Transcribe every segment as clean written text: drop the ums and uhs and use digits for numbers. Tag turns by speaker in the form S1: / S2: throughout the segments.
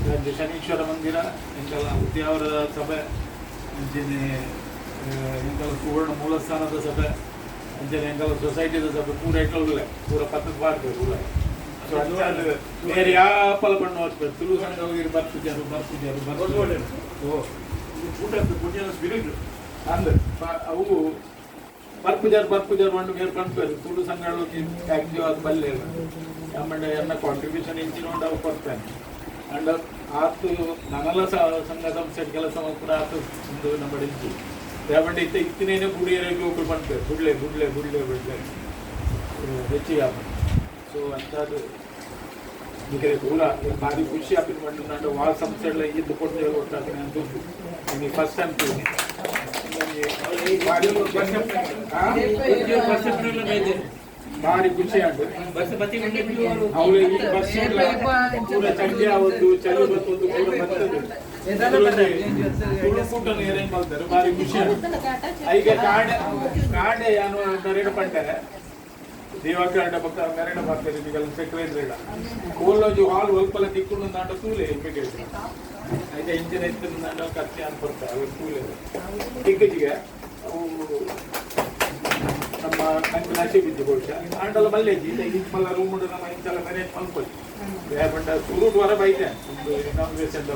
S1: ರಾಜ್ಯ ಶನೀಶ್ವರ ಮಂದಿರ ಎಂಕಲ ಉದ್ಯಾವರ ಸಭೆ ಅಂಚನೆ ಎಂಕಲ ಸುವರ್ಣ ಮೂಲಸ್ಥಾನದ ಸಭೆ ಅಂಚನೆ ಎಂಕಲ ಸೊಸೈಟಿದ ಸಭೆ ಪೂರ ಇಟ್ಟಲ್ಲ ಪೂರ ಪತ್ತದ ಬಾರ್ಬೇಕು ಪೂರ ಸೊ ಅಂಚಾದ ಬೇರೆ ಯಾಪಲ ಬಣ್ಣ ಹೋಗ್ಬೇಕು ತುಳು ಸಂಘ ಹೋಗಿ ಬರ್ತಿದ್ದರು ಓ ಊಟ ಸ್ಪಿರಿಟ್ ಅಂದ್ರೆ ಅವು ಬರ್ಪುಜಾರ್ ಮಂಡು ಮೇರು ಕಣ್ಪೇರು ತುಳು ಸಂಘಗಳು ಆಕ್ಟಿವ್ ಆದ ಬಲ್ಲೆ ಆಮೇಲೆ ಎನ್ನ ಕಾಂಟ್ರಿಬ್ಯೂಷನ್ ಇಂಚಿನೋಂಡು ಅವು ಕೊಡ್ತೇನೆ ಅಂಡ್ ಆತು ನನ್ನೆಲ್ಲ ಸಂಘ ಸಂಸ್ಥೆ ಕೆಲಸ ಕೂಡ ಆತು ಒಂದು ನಮ್ಮ ಇಂಚು ಯಾವಂಡೆ ಇತ್ತಿನೇನೆ ಗುಡಿಯರಿಗೆ ಹೋಗಿ ಬಂದ್ಪೇರು ಗುಡ್ಲೆ ಹೆಚ್ಚಿಗೆ ಆಗ ಸೊ ಅಂಥದ್ದು ಈಗ ದೂರ ಭಾರಿ ಖುಷಿ ಆಪಿನ ಬಂದು ನಾನು ವಾರ ಸಂಸ್ಥೆಗಳ ಇದ್ದು ಕೊಡ್ತೇವೆ ಕೊಟ್ಟಾಗ್ತೀನಿ ಅಂತ ನಿಮಗೆ ಫಸ್ಟ್ ಟೈಮ್ ಭಾರಿ ಖುಷಿ ಆಯ್ತು ಅವಳು ಈ ಬಸ್ ಪೂರ ಸಂಜೆ ಅವತ್ತು ಚಳಿ ಬರ್ತದ್ದು ಪೂರ ಬರ್ತದೆ ತುಳುಕೂಟನ್ನು ಅರೇಂಜ್ ಮಾಡ್ತಾರೆ ಭಾರಿ ಖುಷಿ ಆಯ್ತು ಈಗ ಕಾಡೆ ಏನು ಮೆರಡು ಪಂಟೆ ದೇವಾಕಾಂಡ ಪಕ್ಕ ಮೆರಡು ಮಾಡ್ತಾರೆ ಈಗೆಲ್ಲ ಸೆಕ್ರೆಟರಿ ಕೋಲೋಜು ಹಾಲ್ ಒಲ್ಪಲ ತಿಕ್ಕೊಂಡು ನಾಟ ತೂಲೆ ಇನ್ವಿಟೇಷನ್ అయితే ఇంజిన్ ఎత్తుందంటే ఖర్చు అనుకుంటారు అవి కూలేదు దిగ్గజిగా ನಮ್ಮ ನಂಗೆ ನಶೀಬಿದ್ದು ಬಹುಶಃ ಆಂಡಲ ಮಲ್ಲೆ ಇದು ಮಲ್ಲ ರೂಮ್ ಉಂಡು ನಮ್ಮ ಇಂಚಲ ಮ್ಯಾನೇಜ್ ಮಾಡ್ಕೊಳ್ಳಿ ಯಾಕಂಡ ಸುರುಟ್ ವರ ಬೈತೆ ಒಂದು ಇನಾಗ್ರೇಷನ್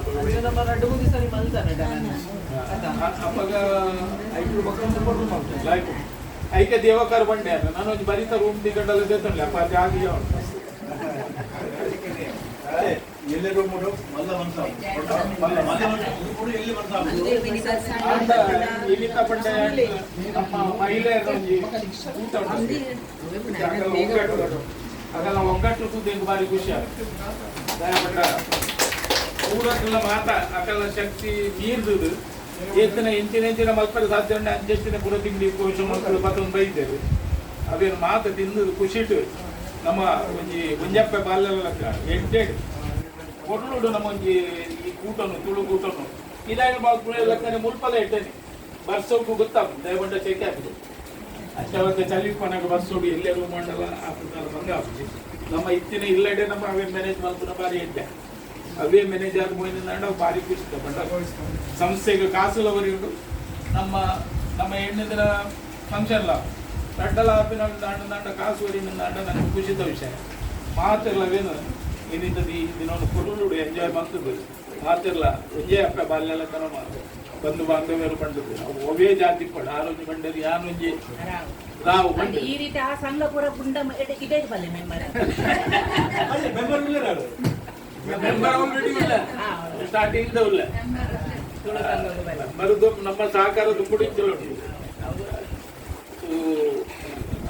S1: ಅಪ್ಪಾಗ ಐದು ಬಕ್ಕ ಲೈಫ್ ಐಕೆ ದೇವಕಾರ ಬಂಡೆ ನಾನು ಒಂದು ಬರೀತ ರೂಮ್ ದಿಗಂಡಲ್ಲ ದೇತಲ್ಲ ಅಪ್ಪ ಜಾಗಿಯ ಎಲ್ಲಿ ರೂಮ್ ಉಂಟು ಇಲ್ಲಿಂದ ಪಂಡೆ ನಮ್ಮ ಮಹಿಳೆಯರ ಊಟ ಅದೆಲ್ಲ ಒಗ್ಗಟ್ಟು ಕೂತ ಭಾರಿ ಖುಷಿ ಆಗ ಊರಕ್ಕೆಲ್ಲ ಮಾತ ಅಕಲ್ಲ ಶಕ್ತಿ ಮೀರ್ದುದು ಎತ್ತಿನ ಎಂಚಿನ ಮಲ್ಪರ ಸಾಧ್ಯ ಉಂಟು ಅಂಚೆತ್ತಿನ ಪುರ ತಿಂಡಿ ಕೋಶ ಮಕ್ಕಳು ಮತ್ತೊಂದು ಬೈದೇವೆ ಅವೇನು ಮಾತು ತಿಂದು ಖುಷಿಟ್ಟು ನಮ್ಮ ಒಂಜಿ ಮುಂಜಪ್ಪ ಬಾಲ್ಯಲ್ಲ ಎಂಟೆಡ್ ಕೊಟ್ಟುಡು ನಮ್ಮ ಒಂಜಿ ಈ ಕೂಟನು ತುಳು ಕೂಟನು ಇದಾಗಿ ಬಾಲ್ಪುರ ಮುಲ್ಪಲ ಇಟ್ಟೇನೆ ಬರ್ಸೋಕು ಗೊತ್ತಾಗ್ತದೆ ದಯಬಂಡ ಚೆಕ್ ಆಗ್ತದೆ ಅಷ್ಟವತ್ತೆ ಚಲಿಪನಾಗ ಬರ್ಸೋಡು ಎಲ್ಲೇ ರೂಮ್ ಮಾಡಲ್ಲ ಆಗ್ತದಲ್ಲ ಭಂಗ ಆಗ್ತದೆ ನಮ್ಮ ಇತ್ತಿನ ಇಲ್ಲಡೆ ನಮ್ಮ ಅವೇ ಮ್ಯಾನೇಜ್ ಮಾಡ್ಕೊಂಡ ಬಾರಿ ಇದ್ದೆ ಅವೇ ಮ್ಯಾನೇಜ್ ಆದ ಹೋಯ್ನಿಂದ ಭಾರಿ ಖುಷಿ ಬಂಡ ಸಂಸ್ಥೆಗೆ ಕಾಸುಲವರಿಗೂ ನಮ್ಮ ಹೆಣ್ಣಿನ ಫಂಕ್ಷನ್ ಲಾ ರಡ್ಡಲ ಆಪಿನ ದಾಂಡ ಕಾಸುವರಿನಿಂದ ನನಗೆ ಖುಷಿತ ವಿಷಯ ಮಾತಿರ್ಲವೇನು ಏನಿದ್ದದು ದಿನವನ್ನು ಕೊಟ್ಟು ಎಂಜಾಯ್ ಮಾಡ್ತಿದ್ದು ಮಾತಿರ್ಲ ಎಂಜಾಯ್ ಅಪ್ಪ ಬಾಲ್ಯೆಲ್ಲ ಕನ ಮಾತು ಬಂಧು ಬಾಂಧವ್ಯರು ಬಂದದ್ದು ನಾವು ಒವೇ ಜಾತಿ ಪಡ ಆರೋಗ್ಯ ಬಂಡರಿ ಯಾನೊಂಜಿ ರಾವು ಬಂದು
S2: ಈ ರೀತಿ ಆ ಸಂಘ ಪೂರ ಗುಂಡ ಇದೇ ಬಲ್ಲೆ
S1: ಮೆಂಬರ್ ಮೆಂಬರ್ ಆಲ್ರೆಡಿ ಇಲ್ಲ ಸ್ಟಾರ್ಟಿಂಗ್ ಇಲ್ಲ ಮೆಂಬರ್ದು ನಮ್ಮ ಸಹಕಾರದ ಕುಡಿತಲು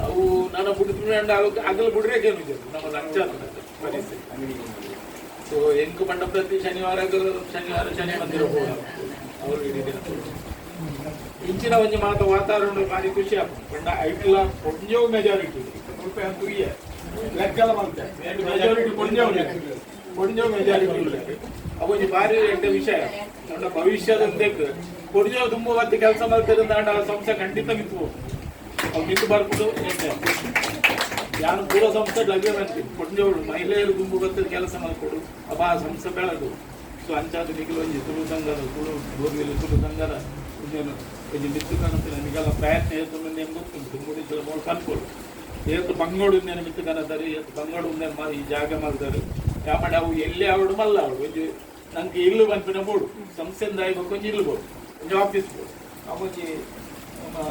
S1: ಅವು ನಾನು ಬಿಡ್ತೀನಿ ಆಗಲು ಬಿಡ್ರೇಕೇನು ನಮ್ಮ ಲಂಚ ಪರಿಸ್ಥಿತಿ ಸೊ ಎಂಕು ಬಂಡ ಪ್ರತಿ ಶನಿವಾರ ಶನಿ ಮಂದಿರ ಹೋಗೋದು ಅವರು ಇಂಚಿನ ಒಂಜಿ ಮಾತ ವಾತಾವರಣ ಭಾರಿ ಖುಷಿ ಆಗ್ತದೆ ಐಟಿಲ್ಲ ಕೊಂಜೋ ಮೆಜಾರಿಟಿ ರೂಪಾಯಿ ಅಂತೂ ಲೆಕ್ಕಲ್ಲ ಮಾಡ್ತಾರೆ ಮೆಜಾರಿಟಿ ಕೊಂಜೋ ಮೆಜಾರಿಟಿ ಇಲ್ಲ ಅವೊಂದು ಭಾರಿ ಎಂಟ ವಿಷಯ ನನ್ನ ಭವಿಷ್ಯದಂತೆ ಕೊಂಜೋ ತುಂಬ ಹೊತ್ತು ಕೆಲಸ ಮಾಡ್ತಿರೋದು ಆ ಸಂಸ್ಥೆ ಖಂಡಿತ ಮಿತ್ತು ಅವು ಮಿತ್ತು ಬರ್ಬಿಟ್ಟು ಯಾರು ಪೂರ ಸಂಸ್ಥೆ ಲಭ್ಯ ಮಾಡ್ತೀವಿ ಕೊಂಜೋಳು ಮಹಿಳೆಯರು ತುಂಬ ಗೊತ್ತಿದ್ದು ಕೆಲಸ ಮಾಡಿಕೊಡು ಅಪ್ಪ ಆ ಸಂಸ್ಥೆ ಬೆಳೆದು ಸೊ ಅಂಚಾದ ನಿಖಿಲ್ ಒಂಜಿ ತುಳು ಸಂಘದ ತುಳು ಬೋರ್ವಿಲ್ ತುಳು ಸಂಘದ ಒಂಜಿ ಮಿತ್ತು ಕಾಣುತ್ತೆ ನಿಗಲ ಪ್ರಯತ್ನ ಏತು ಮುಂದೆ ಹೆಂಗೆ ಗೊತ್ತುಂಟು ಮುಡಿಸಲು ಮೂರು ಕನ್ಕೊಳ್ಳು ಏತು ಬಂಗೋಡು ಉಂದೇನು ಮಿತ್ತು ಕಾಣತಾರೆ ಏತು ಬಂಗೋಡು ಉಂದೇ ಈ ಜಾಗ ಮಾಡ್ತಾರೆ ಯಾಮಡೆ ಅವು ಎಲ್ಲಿ ಅವಡು ಮಲ್ಲ ಅವಳು ಒಂಜಿ ನಂಗೆ ಇಲ್ಲು ಬಂಪಿನ ಬೋಡು ಸಂಸ್ಥೆಯಿಂದ ಆಯ್ಬೇಕು ಒಂಜಿ ಇಲ್ಲು ಬೋಡು ಒಂಜಿ ಆಫೀಸ್ ಬೋಡು ಅವೊಂಜಿ ನಮ್ಮ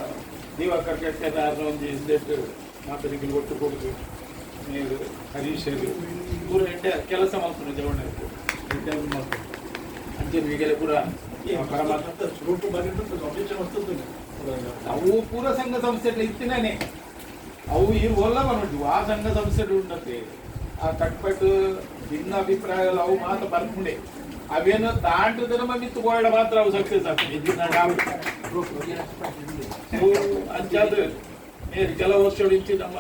S1: ದಿವಾಕರ್ ಕೆಟ್ಟ ಒಂಜಿ ಇಂದೆಷ್ಟು ಮಾತನಿಗೆ ಒಟ್ಟು ಕೊಡುದು ನೀರು ಹರೀಶರು ಪೂರ ಎಡ್ಡೆ ಕೆಲಸ ಮಾಡ್ಕೊಂಡು ಜವಣ ಮಾಡ್ಕೊಂಡು ಅಂಚೆ ಈಗೆಲ್ಲ ಪೂರ ಅವು ಪೂರ ಸಂಘ ಸಂಸ್ಥೆ ಇತ್ತಿನೇ ಅವು ಈ ಒಲ್ಲ ಬಂದ್ಬಿಟ್ಟು ಆ ಸಂಘ ಸಂಸ್ಥೆ ಉಂಟಂತೆ ಆ ಕಟ್ಪಟ್ಟು ಭಿನ್ನಾಭಿಪ್ರಾಯ ಅವು ಮಾತ್ರ ಬರ್ಕೊಂಡೆ ಅವೇನು ದಾಂಟದ ನಮ್ಮ ಮಿತ್ತು ಹೋರಾಡ ಮಾತ್ರ ಅವು ಸಕ್ಸಸ್ ಆಗ್ತದೆ ಅಂಚಾದ ಕೆಲವು ವರ್ಷ ಇಂಚಿ ನಮ್ಮ